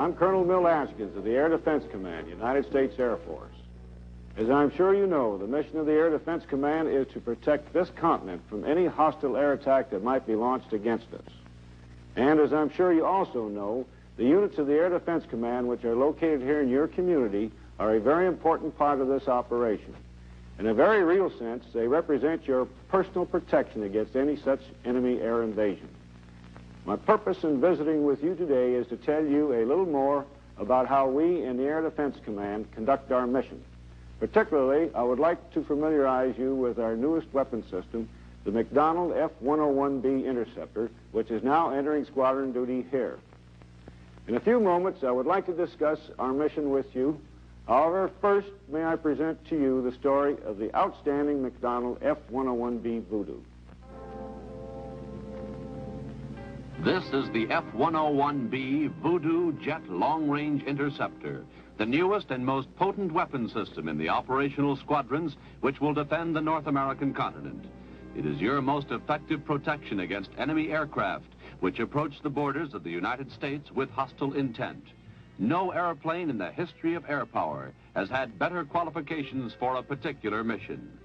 I'm Colonel Mill Askins of the Air Defense Command, United States Air Force. As I'm sure you know, the mission of the Air Defense Command is to protect this continent from any hostile air attack that might be launched against us. And as I'm sure you also know, the units of the Air Defense Command, which are located here in your community, are a very important part of this operation. In a very real sense, they represent your personal protection against any such enemy air invasion. My purpose in visiting with you today is to tell you a little more about how we in the Air Defense Command conduct our mission. Particularly, I would like to familiarize you with our newest weapon system, the McDonnell F-101B Interceptor, which is now entering squadron duty here. In a few moments, I would like to discuss our mission with you. However, first, may I present to you the story of the outstanding McDonnell F-101B Voodoo. This is the F-101B Voodoo Jet Long-Range Interceptor, the newest and most potent weapon system in the operational squadrons which will defend the North American continent. It is your most effective protection against enemy aircraft which approach the borders of the United States with hostile intent. No airplane in the history of air power has had better qualifications for a particular mission.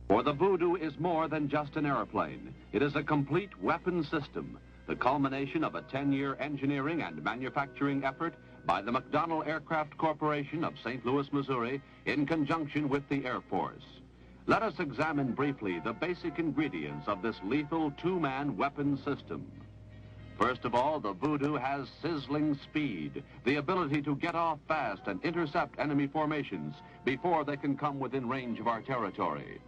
For the Voodoo is more than just an airplane. It is a complete weapon system, the culmination of a 10-year engineering and manufacturing effort by the McDonnell Aircraft Corporation of St. Louis, Missouri, in conjunction with the Air Force. Let us examine briefly the basic ingredients of this lethal two-man weapon system. First of all, the Voodoo has sizzling speed, the ability to get off fast and intercept enemy formations before they can come within range of our territory.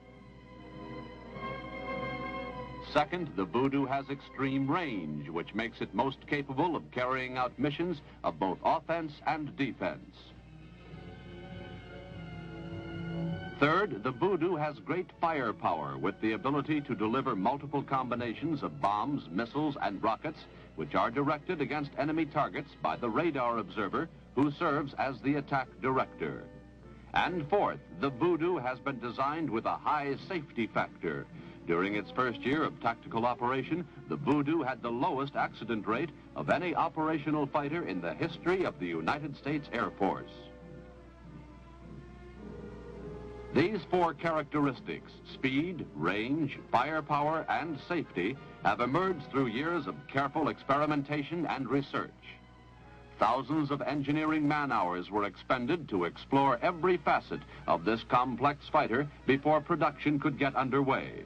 Second, the Voodoo has extreme range, which makes it most capable of carrying out missions of both offense and defense. Third, the Voodoo has great firepower with the ability to deliver multiple combinations of bombs, missiles, and rockets, which are directed against enemy targets by the radar observer, who serves as the attack director. And fourth, the Voodoo has been designed with a high safety factor. During its first year of tactical operation, the Voodoo had the lowest accident rate of any operational fighter in the history of the United States Air Force. These four characteristics, speed, range, firepower, and safety, have emerged through years of careful experimentation and research. Thousands of engineering man-hours were expended to explore every facet of this complex fighter before production could get underway.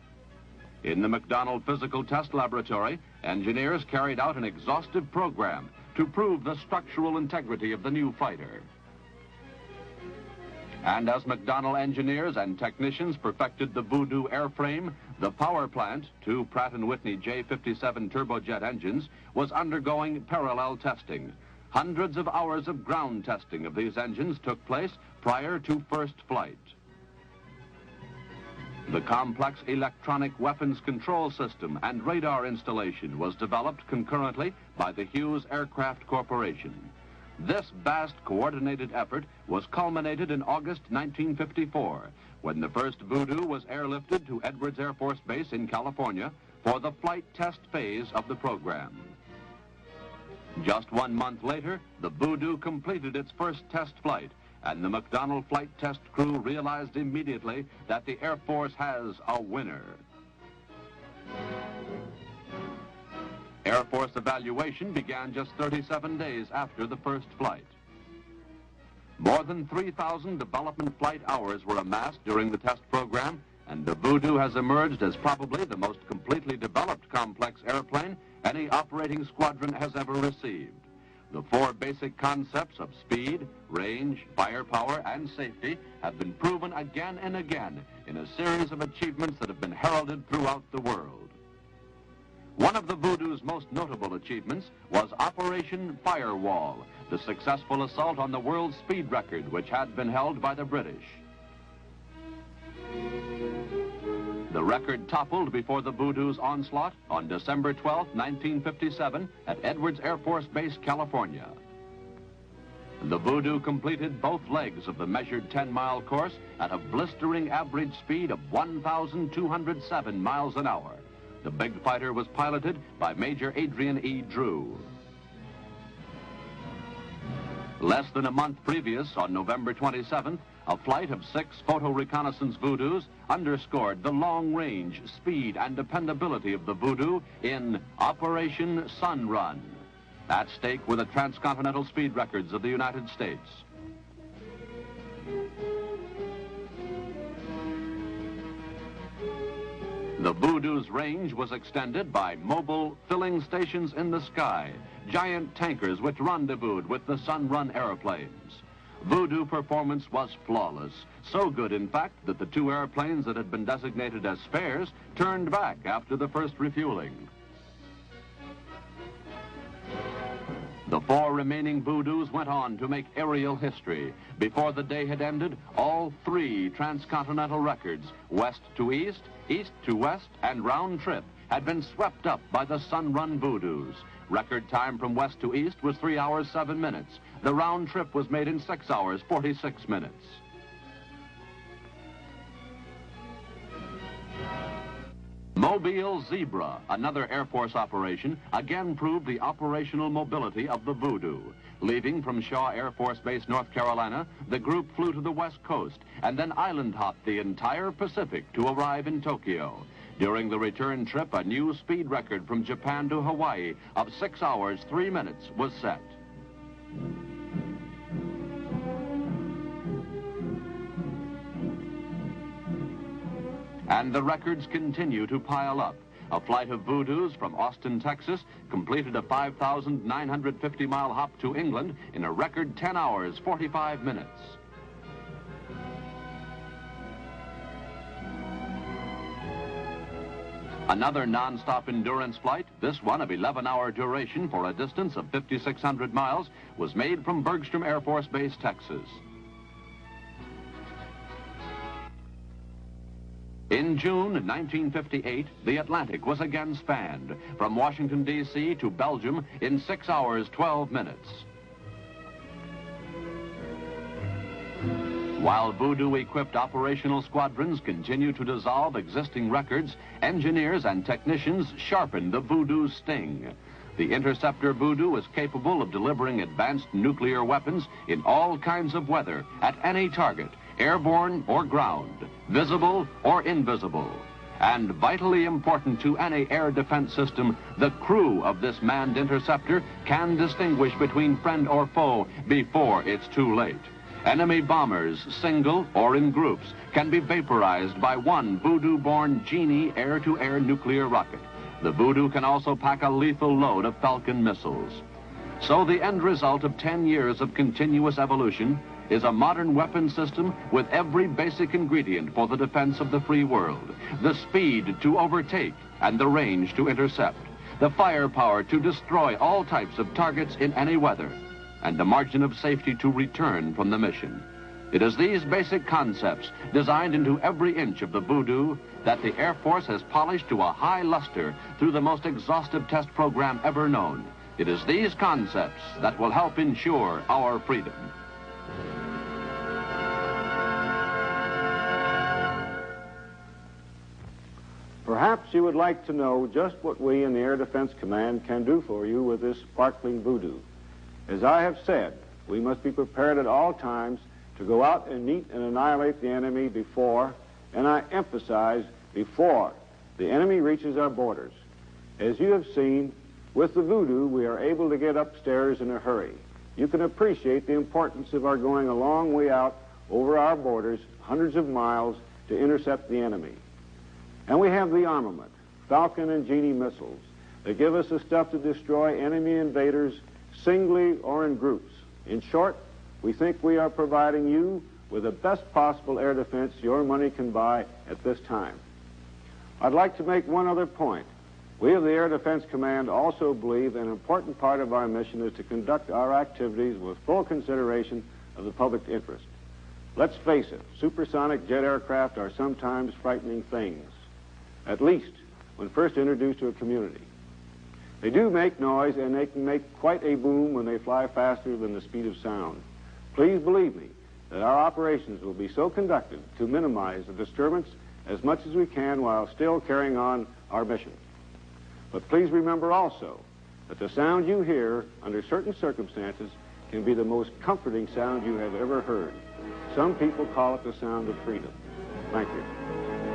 In the McDonnell Physical Test Laboratory, engineers carried out an exhaustive program to prove the structural integrity of the new fighter. And as McDonnell engineers and technicians perfected the Voodoo airframe, the power plant, two Pratt & Whitney J57 turbojet engines, was undergoing parallel testing. Hundreds of hours of ground testing of these engines took place prior to first flight. The complex electronic weapons control system and radar installation was developed concurrently by the Hughes Aircraft Corporation. This vast coordinated effort was culminated in August 1954, when the first Voodoo was airlifted to Edwards Air Force Base in California for the flight test phase of the program. Just 1 month later, the Voodoo completed its first test flight, and the McDonnell flight test crew realized immediately that the Air Force has a winner. Air Force evaluation began just 37 days after the first flight. More than 3,000 development flight hours were amassed during the test program, and the Voodoo has emerged as probably the most completely developed complex airplane any operating squadron has ever received. The four basic concepts of speed, range, firepower, and safety have been proven again and again in a series of achievements that have been heralded throughout the world. One of the Voodoo's most notable achievements was Operation Firewall, the successful assault on the world speed record which had been held by the British. The record toppled before the Voodoo's onslaught on December 12, 1957 at Edwards Air Force Base, California. The Voodoo completed both legs of the measured 10-mile course at a blistering average speed of 1,207 miles an hour. The big fighter was piloted by Major Adrian E. Drew. Less than a month previous, on November 27th, a flight of 6 photo reconnaissance Voodoos underscored the long range, speed, and dependability of the Voodoo in Operation Sun Run. At stake were the transcontinental speed records of the United States. The Voodoo's range was extended by mobile filling stations in the sky, giant tankers which rendezvoused with the Sun Run airplanes. Voodoo performance was flawless, so good in fact that the 2 airplanes that had been designated as spares turned back after the first refueling. The 4 remaining Voodoos went on to make aerial history. Before the day had ended, all 3 transcontinental records, west to east, east to west, and round trip, had been swept up by the Sun Run Voodoos. Record time from west to east was 3 hours 7 minutes. The round trip was made in 6 hours 46 minutes. Mobile Zebra, another Air Force operation, again proved the operational mobility of the Voodoo. Leaving from Shaw Air Force Base, North Carolina, the group flew to the west coast and then island hopped the entire Pacific to arrive in Tokyo. During the return trip, a new speed record from Japan to Hawaii of 6 hours 3 minutes was set. And the records continue to pile up. A flight of Voodoos from Austin, Texas, completed a 5,950-mile hop to England in a record 10 hours, 45 minutes. Another non-stop endurance flight, this one of 11-hour duration for a distance of 5,600 miles, was made from Bergstrom Air Force Base, Texas. In June 1958, the Atlantic was again spanned from Washington, D.C. to Belgium in 6 hours, 12 minutes. While Voodoo-equipped operational squadrons continue to dissolve existing records, engineers and technicians sharpen the Voodoo's sting. The interceptor Voodoo is capable of delivering advanced nuclear weapons in all kinds of weather at any target, airborne or ground, visible or invisible. And vitally important to any air defense system, the crew of this manned interceptor can distinguish between friend or foe before it's too late. Enemy bombers, single or in groups, can be vaporized by one Voodoo-borne Genie air-to-air nuclear rocket. The Voodoo can also pack a lethal load of Falcon missiles. So the end result of 10 years of continuous evolution is a modern weapon system with every basic ingredient for the defense of the free world. The speed to overtake and the range to intercept. The firepower to destroy all types of targets in any weather. And the margin of safety to return from the mission. It is these basic concepts, designed into every inch of the Voodoo, that the Air Force has polished to a high luster through the most exhaustive test program ever known. It is these concepts that will help ensure our freedom. Perhaps you would like to know just what we in the Air Defense Command can do for you with this sparkling Voodoo. As I have said, we must be prepared at all times to go out and meet and annihilate the enemy before, and I emphasize before, the enemy reaches our borders. As you have seen, with the Voodoo, we are able to get upstairs in a hurry. You can appreciate the importance of our going a long way out over our borders, hundreds of miles, to intercept the enemy. And we have the armament, Falcon and Genie missiles, that give us the stuff to destroy enemy invaders singly or in groups. In short, we think we are providing you with the best possible air defense your money can buy at this time. I'd like to make one other point. We of the Air Defense Command also believe an important part of our mission is to conduct our activities with full consideration of the public interest. Let's face it, supersonic jet aircraft are sometimes frightening things, at least when first introduced to a community. They do make noise, and they can make quite a boom when they fly faster than the speed of sound. Please believe me that our operations will be so conducted to minimize the disturbance as much as we can while still carrying on our mission. But please remember also that the sound you hear under certain circumstances can be the most comforting sound you have ever heard. Some people call it the sound of freedom. Thank you.